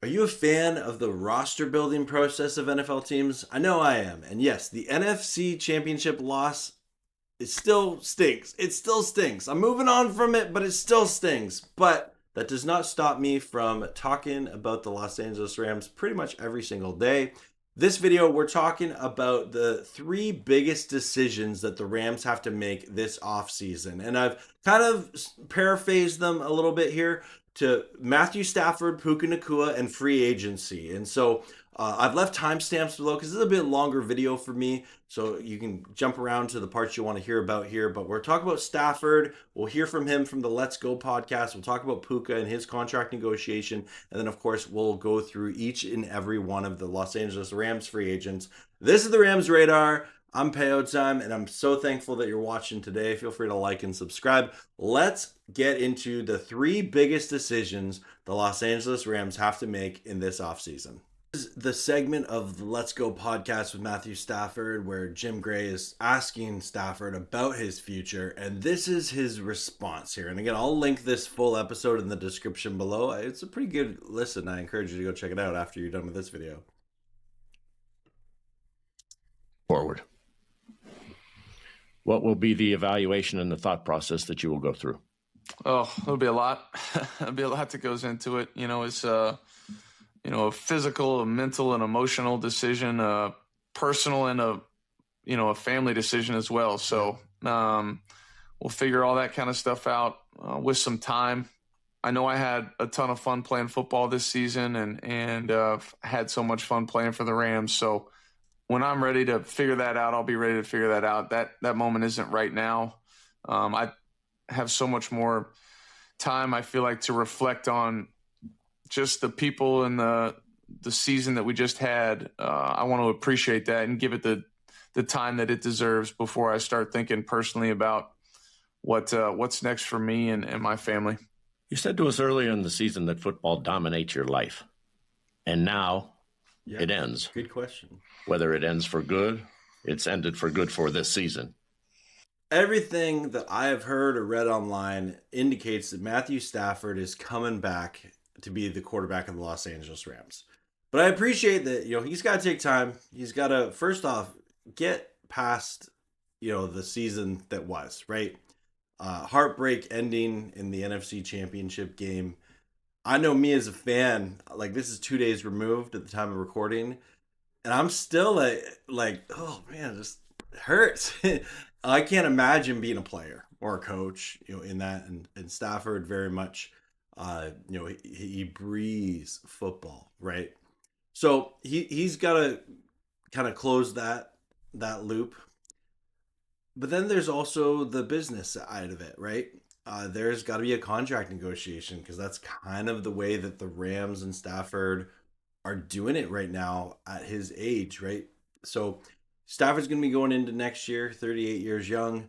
Are you a fan of the roster building process of NFL teams? I know I am. And yes, the NFC Championship loss, it still stinks. It still stinks. I'm moving on from it, but it still stings. But that does not stop me from talking about the Los Angeles Rams pretty much every single day. This video, we're talking about the three biggest decisions that the Rams have to make this offseason. And I've kind of paraphrased them a little bit here to Matthew Stafford, Puka Nacua, and free agency. And so I've left timestamps below because this is a bit longer video for me. So you can jump around to the parts you want to hear about here. But we're talking about Stafford. We'll hear from him from the Let's Go podcast. We'll talk about Puka and his contract negotiation. And then, of course, we'll go through each and every one of the Los Angeles Rams free agents. This is the Rams Radar. I'm Payday, and I'm so thankful that you're watching today. Feel free to like and subscribe. Let's get into the three biggest decisions the Los Angeles Rams have to make in this offseason. This is the segment of the Let's Go podcast with Matthew Stafford where Jim Gray is asking Stafford about his future, and this is his response here. And again, I'll link this full episode in the description below. It's a pretty good listen. I encourage you to go check it out after you're done with this video. Forward. What will be the evaluation and the thought process that you will go through? Oh, there'll be a lot. There'll be a lot that goes into it. It's a physical, a mental, and emotional decision, a personal, and a family decision as well. So we'll figure all that kind of stuff out with some time. I know I had a ton of fun playing football this season, and had so much fun playing for the Rams. So when I'm ready to figure that out, I'll be ready to figure that out. That moment isn't right now. I have so much more time, I feel like, to reflect on just the people and the season that we just had. I want to appreciate that and give it the time that it deserves before I start thinking personally about what's next for me and my family. You said to us earlier in the season that football dominates your life, and now it ends. Good question. Whether it ends for good, it's ended for good for this season. Everything that I have heard or read online indicates that Matthew Stafford is coming back to be the quarterback of the Los Angeles Rams. But I appreciate that, he's got to take time. He's got to, first off, get past, the season that was, right? Heartbreak ending in the NFC Championship game. I know me as a fan, like this is 2 days removed at the time of recording, and I'm still like, oh man, it just hurts. I can't imagine being a player or a coach, in that. And Stafford very much, he breathes football, right? So he's got to kind of close that loop. But then there's also the business side of it, right? There's got to be a contract negotiation because that's kind of the way that the Rams and Stafford are doing it right now at his age, right? So Stafford's going to be going into next year, 38 years young.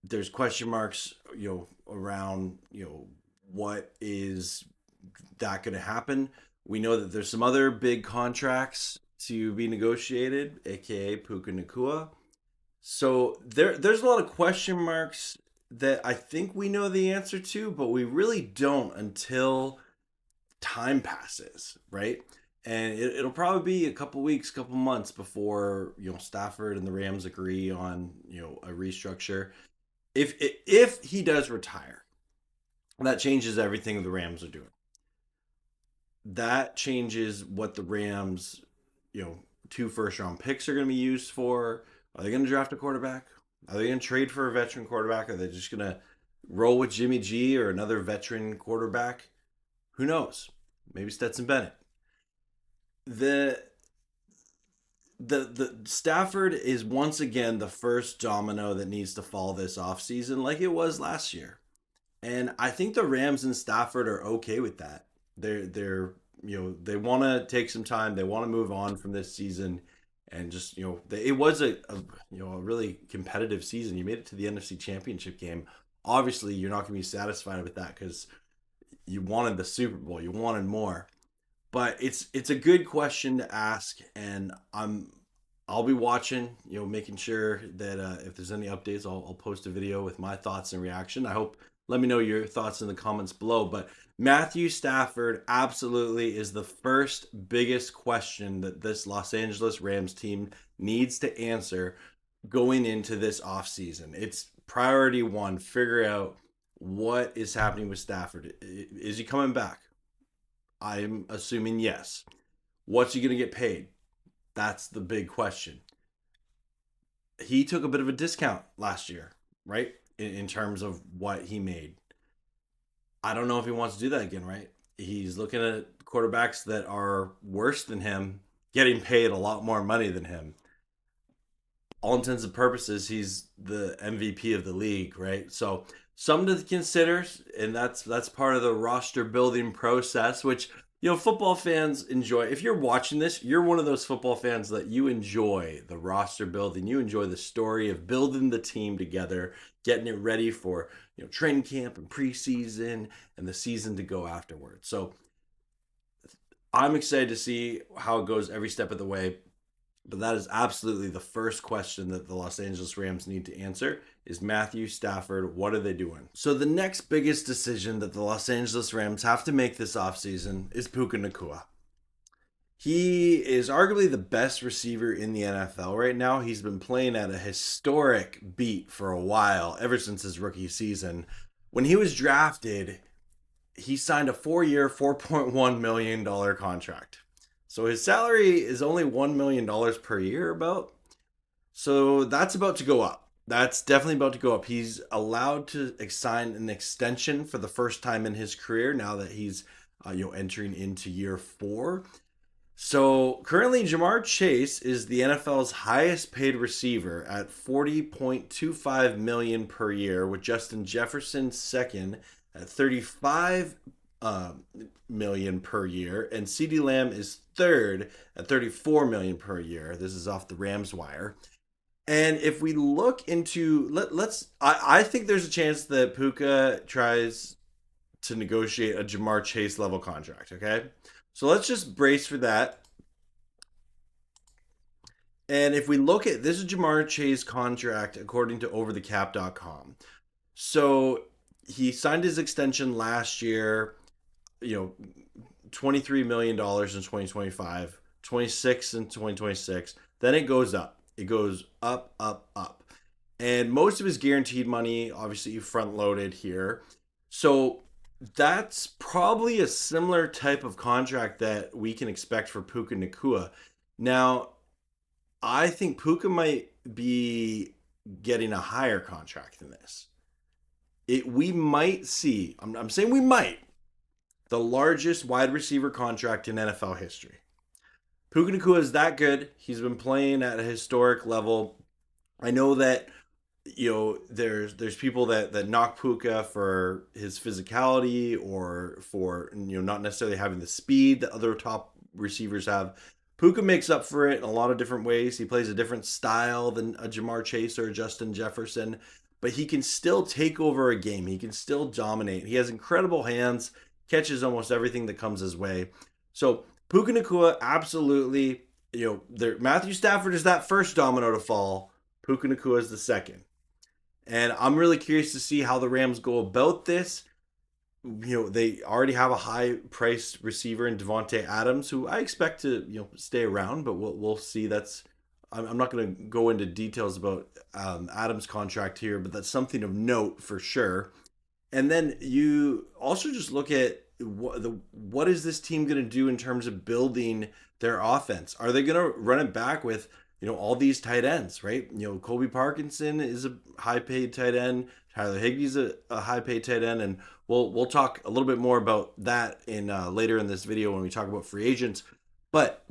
There's question marks, around, what is that going to happen? We know that there's some other big contracts to be negotiated, aka Puka Nacua. So there's a lot of question marks that I think we know the answer to, but we really don't until time passes, right? And it'll probably be a couple weeks, couple months before Stafford and the Rams agree on a restructure. If he does retire, that changes everything the Rams are doing. That changes what the Rams, 2 first-round picks are going to be used for. Are they going to draft a quarterback? Are they going to trade for a veteran quarterback? Are they just going to roll with Jimmy G or another veteran quarterback? Who knows? Maybe Stetson Bennett. The Stafford is once again the first domino that needs to fall this offseason like it was last year. And I think the Rams and Stafford are okay with that. They're they want to take some time. They want to move on from this season. And just, it was a really competitive season. You made it to the NFC Championship game. Obviously, you're not going to be satisfied with that because you wanted the Super Bowl. You wanted more. But it's a good question to ask, and I'll be watching, making sure that if there's any updates, I'll post a video with my thoughts and reaction. I hope Let me know your thoughts in the comments below. But Matthew Stafford absolutely is the first biggest question that this Los Angeles Rams team needs to answer going into this offseason. It's priority one. Figure out what is happening with Stafford. Is he coming back? I'm assuming yes. What's he going to get paid? That's the big question. He took a bit of a discount last year, right? In terms of what he made. I don't know if he wants to do that again, right? He's looking at quarterbacks that are worse than him getting paid a lot more money than him. All intents and purposes, he's the MVP of the league, right? So something to consider, and that's part of the roster building process, which football fans enjoy. If you're watching this, you're one of those football fans that you enjoy the roster building. You enjoy the story of building the team together, getting it ready for training camp and preseason and the season to go afterwards. So I'm excited to see how it goes every step of the way. But that is absolutely the first question that the Los Angeles Rams need to answer is Matthew Stafford, what are they doing? So the next biggest decision that the Los Angeles Rams have to make this offseason is Puka Nacua. He is arguably the best receiver in the NFL right now. He's been playing at a historic beat for a while, ever since his rookie season. When he was drafted, he signed a 4-year, $4.1 million contract. So his salary is only $1 million per year about. So that's about to go up. That's definitely about to go up. He's allowed to sign an extension for the first time in his career now that he's entering into year 4. So currently Jamar Chase is the NFL's highest paid receiver at $40.25 million per year, with Justin Jefferson second at $35 million per year, and CeeDee Lamb is third at $34 million per year. This is off the Rams wire. And if we look into I think there's a chance that Puka tries to negotiate a Jamar Chase level contract. Okay, so let's just brace for that. And if we look at this is Jamar Chase contract according to overthecap.com. So he signed his extension last year. $23 million in 2025, 26 in 2026. Then it goes up. It goes up, up, up. And most of his guaranteed money, obviously, front loaded here. So that's probably a similar type of contract that we can expect for Puka Nacua. Now, I think Puka might be getting a higher contract than this. We might see, I'm saying we might, the largest wide receiver contract in NFL history. Puka Nacua is that good. He's been playing at a historic level. I know that there's people that knock Puka for his physicality or for not necessarily having the speed that other top receivers have. Puka makes up for it in a lot of different ways. He plays a different style than a Jamar Chase or a Justin Jefferson, but he can still take over a game. He can still dominate. He has incredible hands, catches almost everything that comes his way. So Puka Nacua, absolutely, Matthew Stafford is that first domino to fall. Puka Nacua is the second. And I'm really curious to see how the Rams go about this. They already have a high-priced receiver in Devontae Adams, who I expect to, stay around, but we'll see. I'm not going to go into details about Adams' contract here, but that's something of note for sure. And then you also just look at what is this team going to do in terms of building their offense? Are they going to run it back with all these tight ends, right? Colby Parkinson is a high-paid tight end. Tyler Higbee's a high-paid tight end, and we'll talk a little bit more about that in later in this video when we talk about free agents. But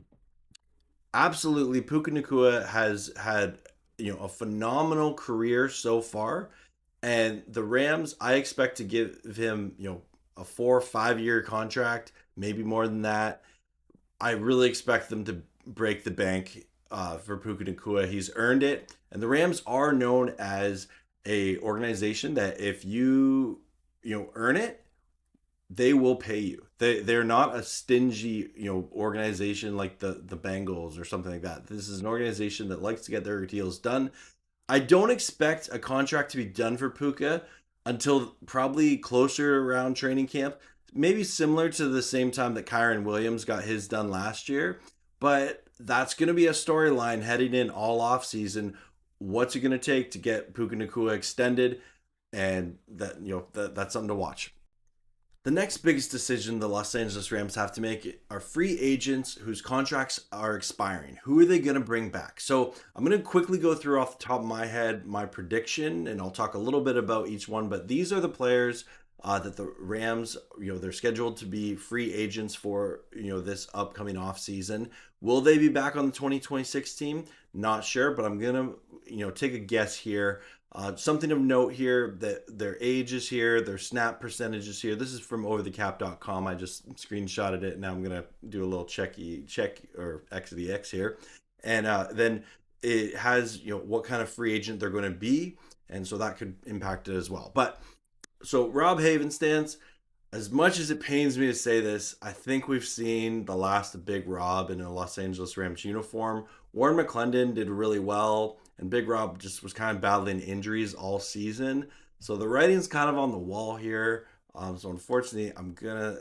absolutely, Puka Nacua has had a phenomenal career so far, and the Rams, I expect to give him a 4 or 5 year contract, maybe more than that. I really expect them to break the bank for Puka Nacua. He's earned it, and the Rams are known as a organization that if you earn it, they will pay you. They're not a stingy organization like the Bengals or something like that. This is an organization that likes to get their deals done. I don't expect a contract to be done for Puka until probably closer around training camp. Maybe similar to the same time that Kyron Williams got his done last year. But that's going to be a storyline heading in all off season. What's it going to take to get Puka Nacua extended? And that's something to watch. The next biggest decision the Los Angeles Rams have to make are free agents whose contracts are expiring. Who are they going to bring back? So I'm going to quickly go through off the top of my head my prediction, and I'll talk a little bit about each one. But these are the players that the Rams, they're scheduled to be free agents for, this upcoming offseason. Will they be back on the 2026 team? Not sure, but I'm going to, take a guess here. Something of note here that their age is here, their snap percentage is here. This is from overthecap.com. I just screenshotted it. Now I'm going to do a little check or X of the X here. And then it has, what kind of free agent they're going to be. And so that could impact it as well. But so Rob Havenstein, as much as it pains me to say this, I think we've seen the last of Big Rob in a Los Angeles Rams uniform. Warren McClendon did really well, and Big Rob just was kind of battling injuries all season. So the writing's kind of on the wall here. So unfortunately, I'm going to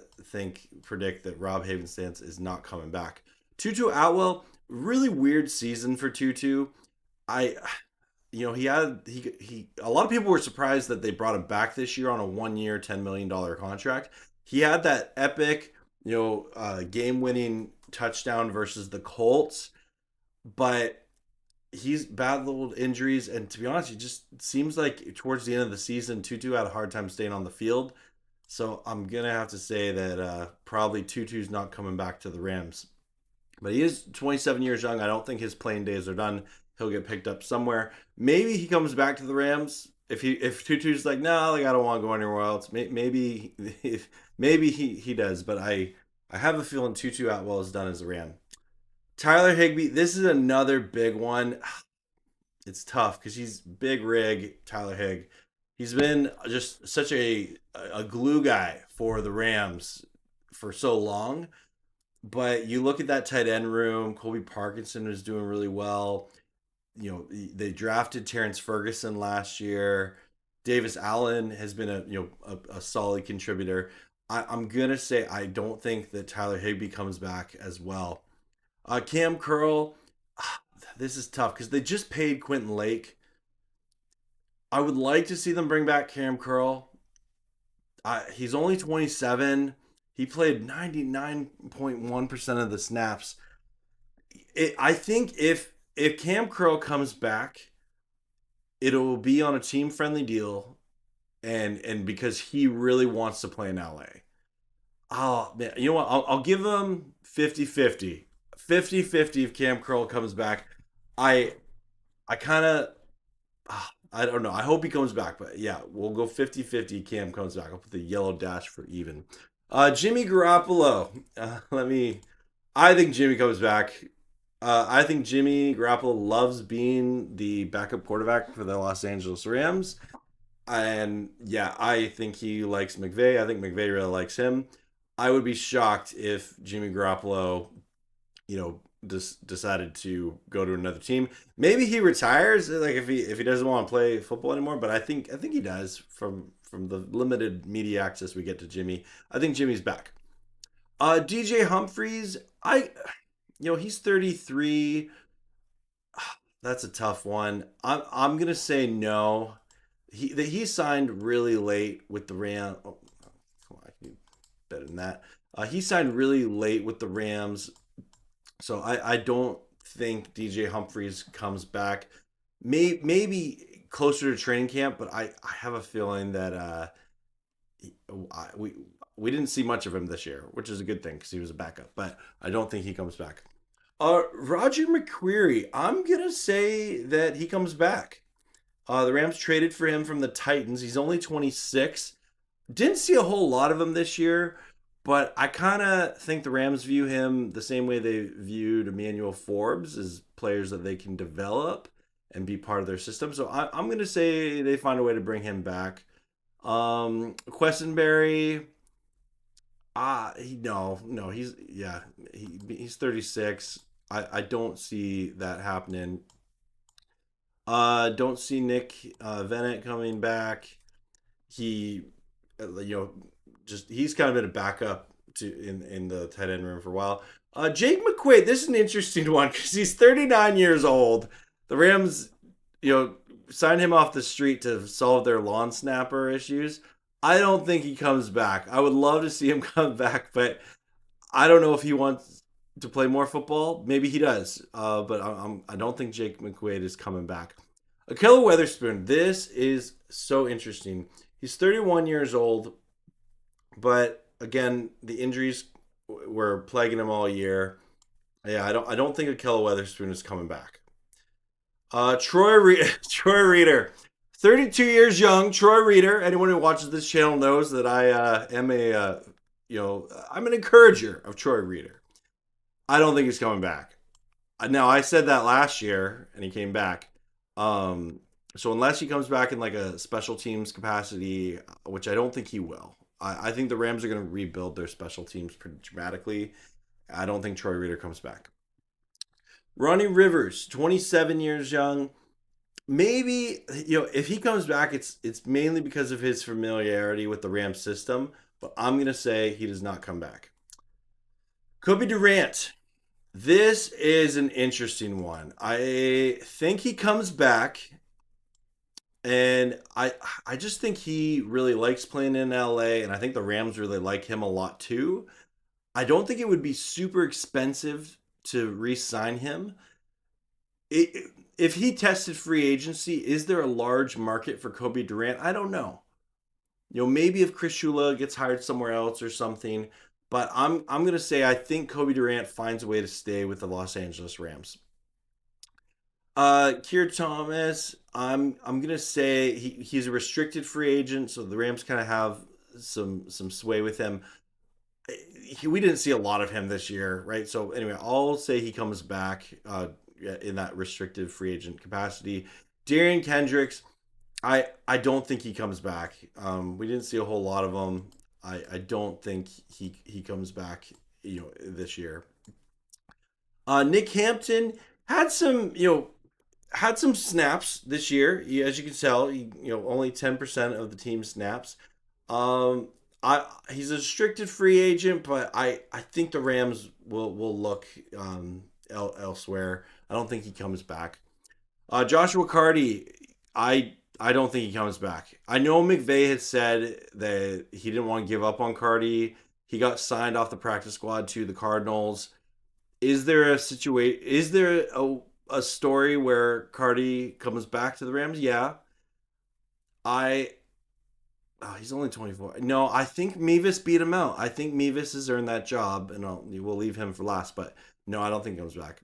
predict that Rob Havenstein is not coming back. Tutu Atwell, really weird season for Tutu. A lot of people were surprised that they brought him back this year on a 1-year, $10 million contract. He had that epic, game-winning touchdown versus the Colts, but he's battled injuries, and to be honest, it just seems like towards the end of the season, Tutu had a hard time staying on the field. So I'm going to have to say that probably Tutu's not coming back to the Rams. But he is 27 years young. I don't think his playing days are done. He'll get picked up somewhere. Maybe he comes back to the Rams. If Tutu's like, no, I don't want to go anywhere else. Maybe he does. But I have a feeling Tutu Atwell is done as a Ram. Tyler Higbee, this is another big one. It's tough because he's big rig, Tyler Hig. He's been just such a glue guy for the Rams for so long. But you look at that tight end room, Colby Parkinson is doing really well. They drafted Terrence Ferguson last year. Davis Allen has been a solid contributor. I'm going to say I don't think that Tyler Higbee comes back as well. Cam Curl, this is tough because they just paid Quentin Lake. I would like to see them bring back Cam Curl. He's only 27. He played 99.1% of the snaps. I think if Cam Curl comes back, it'll be on a team-friendly deal and because he really wants to play in LA. Oh, man. You know what? I'll give him 50-50. 50-50 if Cam Curl comes back. I kind of... I don't know. I hope he comes back. But yeah, we'll go 50-50 Cam comes back. I'll put the yellow dash for even. Jimmy Garoppolo. I think Jimmy comes back. I think Jimmy Garoppolo loves being the backup quarterback for the Los Angeles Rams. And yeah, I think he likes McVay. I think McVay really likes him. I would be shocked if Jimmy Garoppolo, decided to go to another team. Maybe he retires, like if he doesn't want to play football anymore. But I think he does from the limited media access we get to Jimmy. I think Jimmy's back. DJ Humphries, he's 33. That's a tough one. I'm gonna say no. He signed really late with the Rams. Oh, come on, I can do better than that. He signed really late with the Rams, so I don't think DJ Humphries comes back. Maybe closer to training camp, but I have a feeling that we didn't see much of him this year, which is a good thing because he was a backup. But I don't think he comes back. Roger McCreary, I'm gonna say that he comes back. The Rams traded for him from the Titans. He's only 26. Didn't see a whole lot of him this year, but I kind of think the Rams view him the same way they viewed Emmanuel Forbes, as players that they can develop and be part of their system. So I'm going to say they find a way to bring him back. Questenberry, he's 36. I don't see that happening. Don't see Nick Vennett coming back. he, just he's kind of been a backup in the tight end room for a while. Jake McQuaid, this is an interesting one because he's 39 years old. The Rams, signed him off the street to solve their lawn snapper issues. I don't think he comes back. I would love to see him come back, but I don't know if he wants to play more football. Maybe he does, but I don't think Jake McQuaid is coming back. Ahkello Witherspoon, this is so interesting. He's 31 years old, but again, the injuries were plaguing him all year. Yeah, I don't think Ahkello Witherspoon is coming back. Troy Reeder, 32 years young. Troy Reeder. Anyone who watches this channel knows that I am I'm an encourager of Troy Reeder. I don't think he's coming back. Now, I said that last year, and he came back. So unless he comes back in like a special teams capacity, which I don't think he will, I think the Rams are going to rebuild their special teams pretty dramatically. I don't think Troy Reeder comes back. Ronnie Rivers, 27 years young. Maybe, if he comes back, it's mainly because of his familiarity with the Rams system, but I'm going to say he does not come back. Kobe Durant. This is an interesting one. I think he comes back, and I just think he really likes playing in LA, and I think the Rams really like him a lot too. I don't think it would be super expensive to re-sign him. If he tested free agency, is there a large market for Kobe Durant? I don't know. Maybe if Chris Shula gets hired somewhere else or something. But I'm going to say I think Kobe Durant finds a way to stay with the Los Angeles Rams. Keir Thomas, I'm going to say he's a restricted free agent, so the Rams kind of have some sway with him. We didn't see a lot of him this year, right? So anyway, I'll say he comes back in that restricted free agent capacity. Darian Kendricks, I don't think he comes back. We didn't see a whole lot of him. I don't think he comes back, this year. Nick Hampton had some snaps this year. As you can tell, only 10% of the team snaps. He's a restricted free agent, but I think the Rams will look elsewhere. I don't think he comes back. Joshua Carty, I don't think he comes back. I know McVay had said that he didn't want to give up on Carty. He got signed off the practice squad to the Cardinals. Is there a situation? Is there a story where Carty comes back to the Rams? Yeah. He's only 24. No, I think Mevis beat him out. I think Mevis has earned that job, and we'll leave him for last. But no, I don't think he comes back.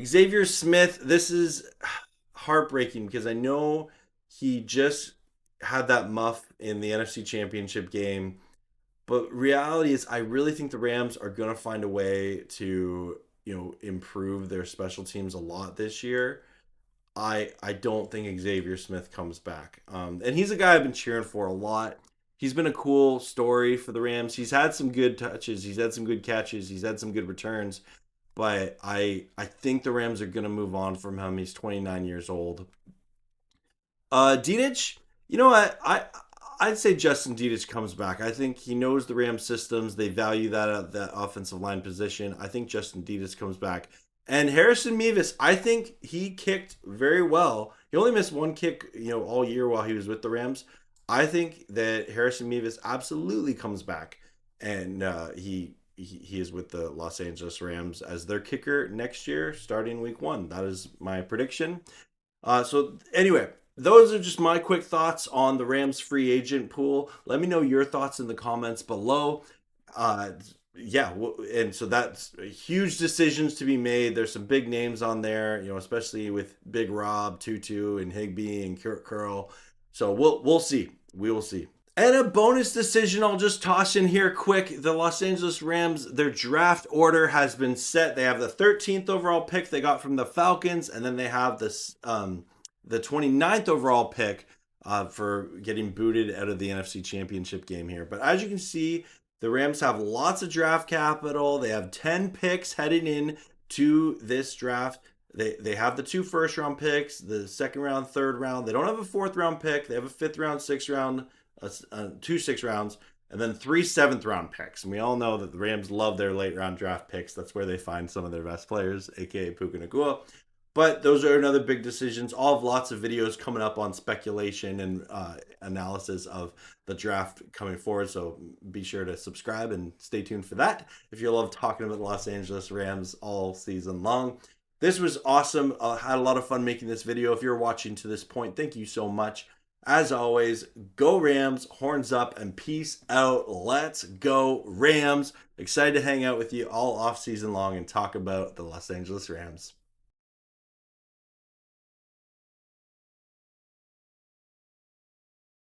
Xavier Smith, this is heartbreaking because I know he just had that muff in the NFC Championship game, but reality is I really think the Rams are going to find a way to improve their special teams a lot this year. I don't think Xavier Smith comes back, and he's a guy I've been cheering for a lot. He's been a cool story for the Rams. He's had some good touches, he's had some good catches, he's had some good returns. But I think the Rams are going to move on from him. He's 29 years old. Dedich, you know what? I'd say Justin Dedich comes back. I think he knows the Rams systems. They value that offensive line position. I think Justin Dedich comes back. And Harrison Mevis, I think he kicked very well. He only missed one kick, all year while he was with the Rams. I think that Harrison Mevis absolutely comes back, and he is with the Los Angeles Rams as their kicker next year, starting week 1. That is my prediction. So anyway, those are just my quick thoughts on the Rams free agent pool. Let me know your thoughts in the comments below. And so that's huge decisions to be made. There's some big names on there, especially with Big Rob, Tutu, and Higbee and Curl. So we'll see. We will see. And a bonus decision I'll just toss in here quick. The Los Angeles Rams, their draft order has been set. They have the 13th overall pick they got from the Falcons, and then they have this the 29th overall pick for getting booted out of the NFC Championship game here. But as you can see, the Rams have lots of draft capital. They have 10 picks heading in to this draft. They have the 2 first-round picks, the second round, third round. They don't have a 4th-round pick. They have a 5th round, 6th round, 2 6th rounds, and then 3 7th-round picks. And we all know that the Rams love their late-round draft picks. That's where they find some of their best players, a.k.a. Puka Nacua. But those are another big decisions. I'll have lots of videos coming up on speculation and analysis of the draft coming forward. So be sure to subscribe and stay tuned for that if you love talking about the Los Angeles Rams all season long. This was awesome. I had a lot of fun making this video. If you're watching to this point, thank you so much. As always, go Rams, horns up, and peace out. Let's go Rams. Excited to hang out with you all off season long and talk about the Los Angeles Rams.